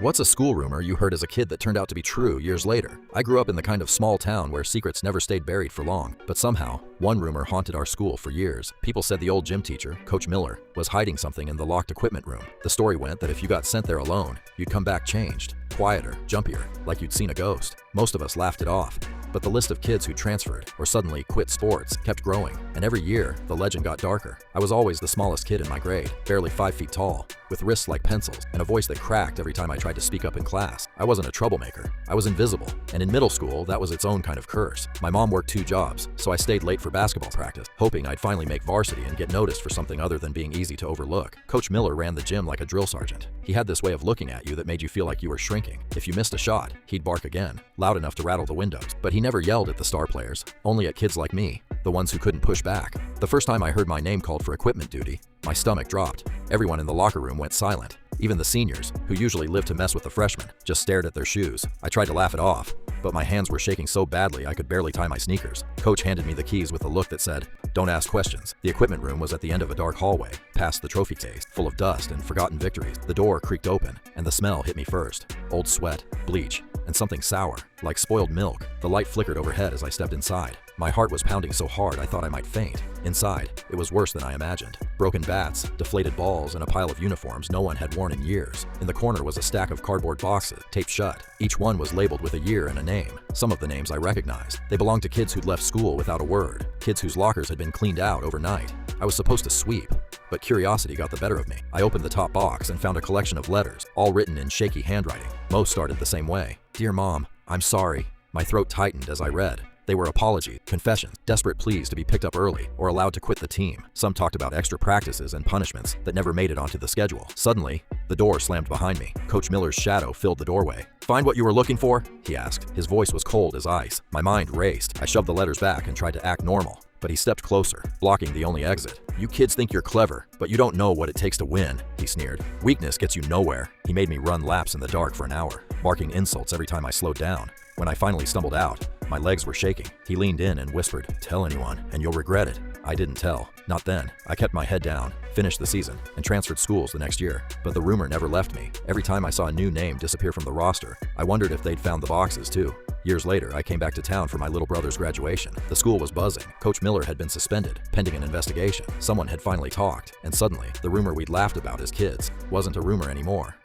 What's a school rumor you heard as a kid that turned out to be true years later? I grew up in the kind of small town where secrets never stayed buried for long, but somehow, one rumor haunted our school for years. People said the old gym teacher, Coach Miller, was hiding something in the locked equipment room. The story went that if you got sent there alone, you'd come back changed, quieter, jumpier, like you'd seen a ghost. Most of us laughed it off, but the list of kids who transferred or suddenly quit sports kept growing, and every year, the legend got darker. I was always the smallest kid in my grade, barely 5 feet tall, with wrists like pencils and a voice that cracked every time I tried to speak up in class. I wasn't a troublemaker. I was invisible, and in middle school, that was its own kind of curse. My mom worked 2 jobs, so I stayed late for basketball practice, hoping I'd finally make varsity and get noticed for something other than being easy to overlook. Coach Miller ran the gym like a drill sergeant. He had this way of looking at you that made you feel like you were shrinking. If you missed a shot, he'd bark again, loud enough to rattle the windows. But he never yelled at the star players, only at kids like me, the ones who couldn't push back. The first time I heard my name called for equipment duty, my stomach dropped. Everyone in the locker room went silent. Even the seniors, who usually live to mess with the freshmen, just stared at their shoes. I tried to laugh it off, but my hands were shaking so badly I could barely tie my sneakers. Coach handed me the keys with a look that said, "Don't ask questions." The equipment room was at the end of a dark hallway, past the trophy case, full of dust and forgotten victories. The door creaked open, and the smell hit me first. Old sweat, bleach, and something sour, like spoiled milk. The light flickered overhead as I stepped inside. My heart was pounding so hard I thought I might faint. Inside, it was worse than I imagined. Broken bats, deflated balls, and a pile of uniforms no one had worn in years. In the corner was a stack of cardboard boxes, taped shut. Each one was labeled with a year and a name. Some of the names I recognized. They belonged to kids who'd left school without a word, kids whose lockers had been cleaned out overnight. I was supposed to sweep, but curiosity got the better of me. I opened the top box and found a collection of letters, all written in shaky handwriting. Most started the same way. "Dear Mom, I'm sorry." My throat tightened as I read. They were apologies, confessions, desperate pleas to be picked up early or allowed to quit the team. Some talked about extra practices and punishments that never made it onto the schedule. Suddenly, the door slammed behind me. Coach Miller's shadow filled the doorway. "Find what you were looking for?" he asked. His voice was cold as ice. My mind raced. I shoved the letters back and tried to act normal, but he stepped closer, blocking the only exit. "You kids think you're clever, but you don't know what it takes to win," he sneered. "Weakness gets you nowhere." He made me run laps in the dark for an hour, barking insults every time I slowed down. When I finally stumbled out, my legs were shaking. He leaned in and whispered, "Tell anyone, and you'll regret it." I didn't tell. Not then. I kept my head down, finished the season, and transferred schools the next year. But the rumor never left me. Every time I saw a new name disappear from the roster, I wondered if they'd found the boxes too. Years later, I came back to town for my little brother's graduation. The school was buzzing. Coach Miller had been suspended, pending an investigation. Someone had finally talked, and suddenly, the rumor we'd laughed about as kids wasn't a rumor anymore.